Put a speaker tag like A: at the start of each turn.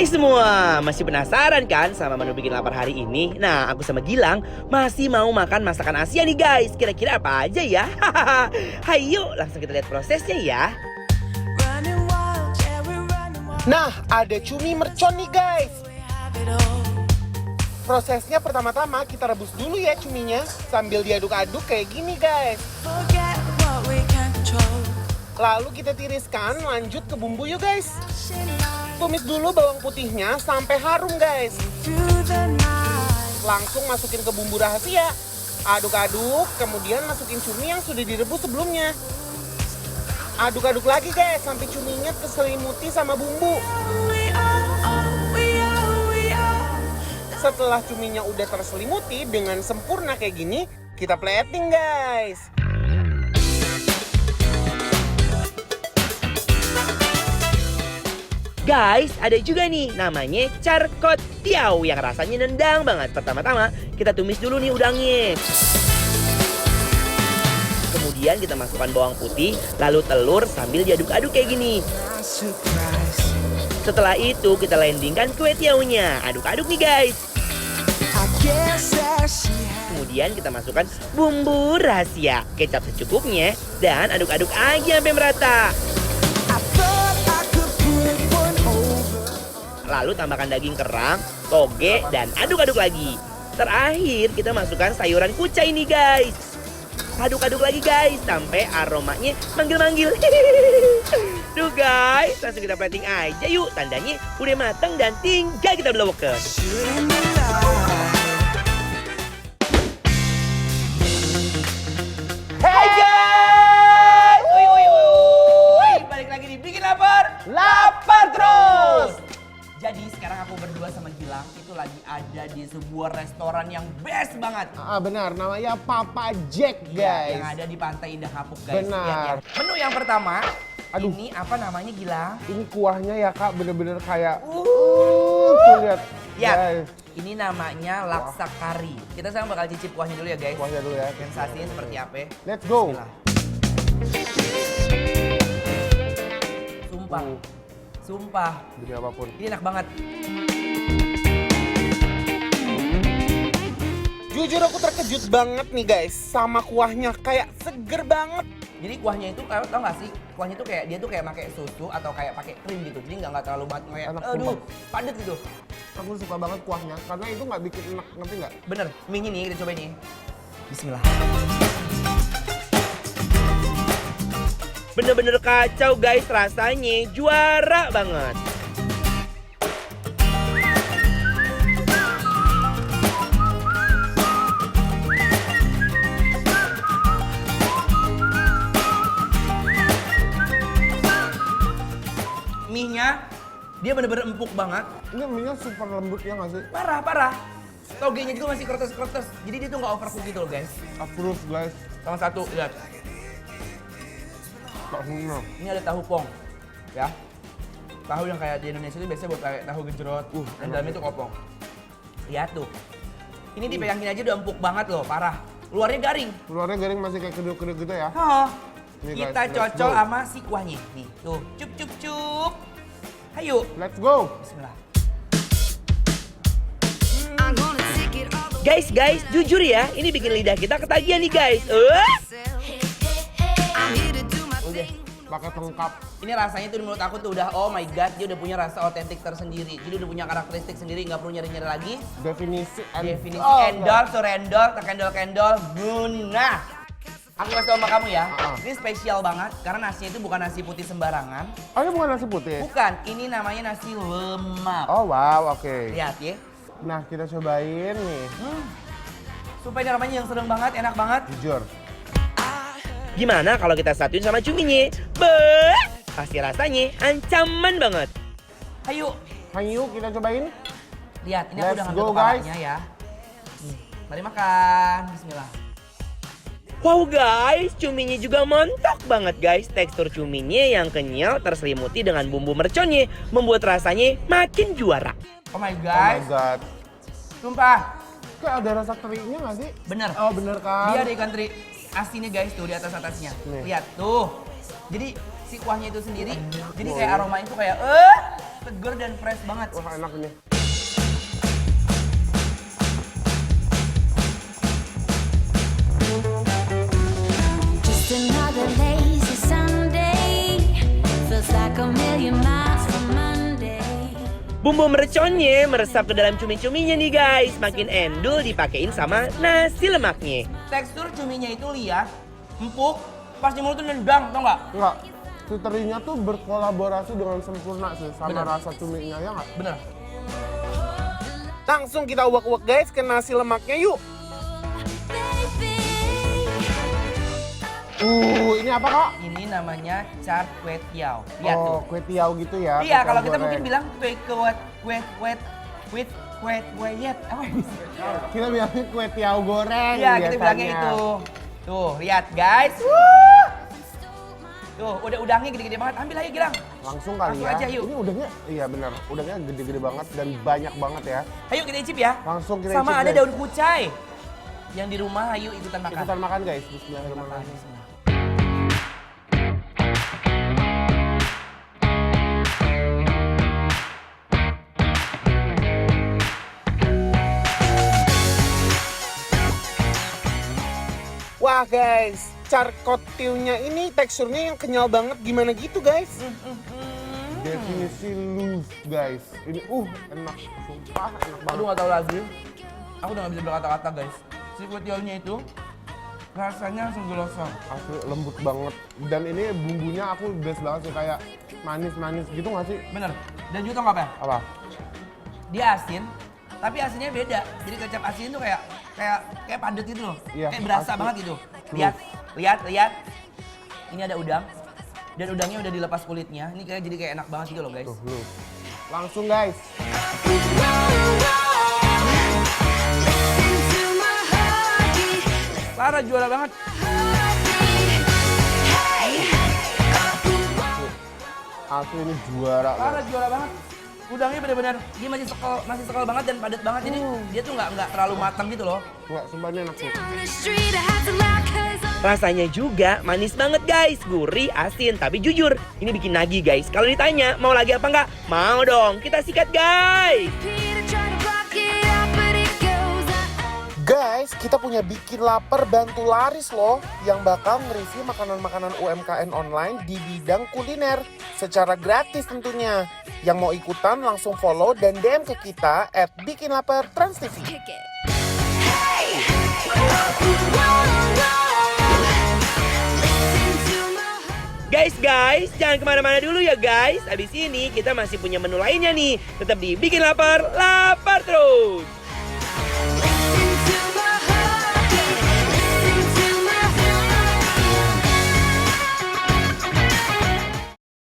A: Hai semua, masih penasaran kan sama menu bikin lapar hari ini? Nah, aku sama Gilang masih mau makan masakan Asia nih guys. Kira-kira apa aja ya? Hayo, langsung kita lihat prosesnya ya.
B: Nah, ada cumi mercon nih guys. Prosesnya pertama-tama kita rebus dulu ya cuminya sambil diaduk-aduk kayak gini guys. Lalu kita tiriskan, lanjut ke bumbu yuk guys. Tumis dulu bawang putihnya sampai harum guys. Langsung masukin ke bumbu rahasia. Aduk-aduk, kemudian masukin cumi yang sudah direbus sebelumnya. Aduk-aduk lagi guys sampai cuminya terselimuti sama bumbu. Setelah cuminya udah terselimuti dengan sempurna kayak gini, kita plating guys.
A: Guys, ada juga nih namanya charkot tiao yang rasanya nendang banget. Pertama-tama kita tumis dulu nih udangnya. Kemudian kita masukkan bawang putih, lalu telur sambil diaduk-aduk kayak gini. Setelah itu kita landingkan kue tiaunya. Aduk-aduk nih guys. Kemudian kita masukkan bumbu rahasia, kecap secukupnya, dan aduk-aduk aja sampai merata. Lalu tambahkan daging kerang, toge, dan aduk-aduk lagi. Terakhir kita masukkan sayuran kucai nih guys. Aduk-aduk lagi guys sampai aromanya manggil-manggil. Duh guys, langsung kita plating aja yuk. Tandanya udah matang dan tinggal kita blowken. Hai guys, balik lagi di Bikin Lapar, lapar terus. Jadi sekarang aku berdua sama Gilang itu lagi ada di sebuah restoran yang best banget.
B: Benar, namanya Papa Jack guys.
A: Yang ada di Pantai Indah Kapuk guys.
B: Benar.
A: Lihat, ya. Menu yang pertama,
B: Aduh.
A: ini apa namanya Gilang?
B: Ini kuahnya ya kak bener-bener kayak tuh lihat
A: Ya,
B: guys.
A: ini namanya laksa kari. Kita sekarang bakal cicip kuahnya dulu ya guys.
B: Kuahnya dulu ya.
A: Sensasinya seperti apa?
B: Let's go.
A: Bismillah. Sumpah, sumpah.
B: Demi apapun.
A: Ini enak banget.
B: Jujur aku terkejut banget nih guys sama kuahnya, kayak seger banget.
A: Jadi kuahnya itu tau gak sih? Kuahnya itu kayak dia tuh kayak pakai susu atau kayak pakai krim gitu. Jadi nggak terlalu banget kayak
B: Enak,
A: aduh,
B: sumpah.
A: padat gitu.
B: Aku suka banget kuahnya karena itu nggak bikin enak, ngerti nggak?
A: Bener, mie-nya nih kita cobain nih. Bismillah. Bener-bener kacau guys rasanya, juara banget. Mie-nya dia bener-bener empuk banget.
B: Ini minyak super lembut ya nggak sih?
A: Parah, parah. Togenya juga masih kretes-kretes. Jadi dia tuh nggak overcook gitu loh guys.
B: Approve guys.
A: Sama satu, lihat. Ini ada tahu pong, ya. Tahu yang kayak di Indonesia itu biasanya buat kayak tahu gejrot, dan dalamnya itu kopong. Lihat tuh. Ini dipegangin aja udah empuk banget loh, parah. Luarnya garing.
B: Luarnya garing masih kayak keduk-keduk gitu ya.
A: Hah.
B: Nih, guys,
A: Kita
B: let's
A: cocol
B: go.
A: sama si kuahnya. Nih, tuh. Cup cup cup. Hayo.
B: Let's go.
A: Bismillah. Guys, jujur ya, ini bikin lidah kita ketagihan nih guys. Udah.
B: Pakai lengkap.
A: Ini rasanya tuh menurut aku tuh udah oh my god, dia udah punya rasa otentik tersendiri. Jadi udah punya karakteristik sendiri, nggak perlu nyari-nyari lagi.
B: Definisi
A: Definisi
B: Oh,
A: endol, surendol, terkendol-kendol, guna. Aku kasih tau sama kamu ya, ini spesial banget karena nasinya itu bukan nasi putih sembarangan.
B: Oh, ini bukan nasi putih?
A: Bukan, ini namanya nasi lemak.
B: Oh wow, oke.
A: Lihat ya.
B: Nah, kita cobain nih.
A: Supaya ini namanya yang sedang banget, enak banget.
B: Jujur.
A: Gimana kalau kita satuin sama cuminya? Beuh, pasti rasanya ancaman banget. Ayo,
B: Ayo kita cobain.
A: lihat, ini aku
B: Let's
A: udah
B: go,
A: ngambil
B: guys.
A: kepalanya ya. Nih, mari makan. Bismillah. Wow guys, cuminya juga mantap banget guys. Tekstur cuminya yang kenyal terselimuti dengan bumbu merconnya membuat rasanya makin juara. Oh my
B: Oh my
A: guys,
B: god.
A: sumpah,
B: Kayak ada rasa terinya nggak sih?
A: bener.
B: Oh bener kan?
A: Dia ada ikan teri asinnya guys tuh di atas-atasnya.
B: Nih.
A: Lihat tuh. Jadi si kuahnya itu sendiri, jadi kayak aromanya itu kayak
C: seger dan fresh banget.
B: Wah, enak ini.
D: Just another lazy Sunday. Feels like a million miles from Monday.
A: Bumbu merconnya meresap ke dalam cumi-cuminya nih guys. Makin endul dipakein sama nasi lemaknya.
C: Tekstur cuminya itu lihat, empuk, pas di mulut tuh nendang, tau nggak?
B: Enggak. Si terinya tuh berkolaborasi dengan sempurna sih sama
C: Bener.
B: rasa cuminya ya nggak?
C: Bener.
B: Langsung kita uak-uak guys ke nasi lemaknya yuk. Ini apa kak?
C: Ini namanya char kway teow. Lihat tuh.
B: Oh, kue tiaw gitu ya.
C: Iya,
B: kue
C: kalau
B: tiaw
C: kita
B: goreng.
C: mungkin bilang kwet, apa ya?
B: Kita bilangnya kue tiaw goreng.
C: Iya, kita
B: biasanya.
C: bilangnya itu. Tuh, lihat guys. Tuh, udah udangnya gede-gede banget. Ambil aja Gilang.
B: Langsung kali
C: Langsung
B: ya.
C: aja, yuk.
B: Ini udangnya, iya benar. Udangnya gede-gede banget dan banyak banget ya.
C: Ayo kita icip ya.
B: Langsung kita
C: Sama
B: icip,
C: ada
B: guys.
C: daun kucai. Yang di rumah ayo ikutan makan.
B: Ikutan makan guys. Bismillahirrahmanirrahim.
C: Bismillah.
B: Wah guys, charcotiunya ini teksturnya yang kenyal banget gimana gitu guys. Definisi loose guys. Ini enak, sumpah enak banget.
C: Aduh nggak tahu lagi. Aku udah nggak bisa berkata-kata guys. Si kway teow-nya itu rasanya langsung gelosong.
B: Asli lembut banget. Dan ini bumbunya aku best banget sih kayak manis-manis gitu nggak sih?
C: Bener. Dan juga tau nggak apa?
B: Apa?
C: Dia asin, tapi asinnya beda. Jadi kecap asin itu kayak padet gitu loh.
B: Iya,
C: Kayak berasa
B: asli.
C: banget gitu. Lihat. Ini ada udang. Dan udangnya udah dilepas kulitnya. Ini kayak jadi kayak enak banget gitu loh guys.
B: Tuh, lu. Langsung guys.
C: Lara juara banget.
B: Asli ini juara.
C: Lara
B: guys.
C: juara banget. Udangnya bener-bener dia masih sekal banget dan padat banget. Jadi dia tuh nggak terlalu matang gitu loh.
B: Nggak, sumpah ini enak sih.
D: On the street, I had to laugh 'cause I'm
A: Rasanya juga manis banget guys. Gurih, asin, tapi jujur ini bikin nagih guys. Kalau ditanya mau lagi apa nggak? Mau dong, kita sikat guys.
D: Peter trying to block it out, but it goes
B: Guys, kita punya bikin lapar bantu laris loh yang bakal nge-review makanan-makanan UMKM online di bidang kuliner secara gratis tentunya. Yang mau ikutan langsung follow dan DM ke kita @bikinlapertransTV.
D: kick it. Hey, listen to my
A: Guys, jangan kemana-mana dulu ya guys. Abis ini kita masih punya menu lainnya nih. Tetap di Bikin Lapar, lapar terus.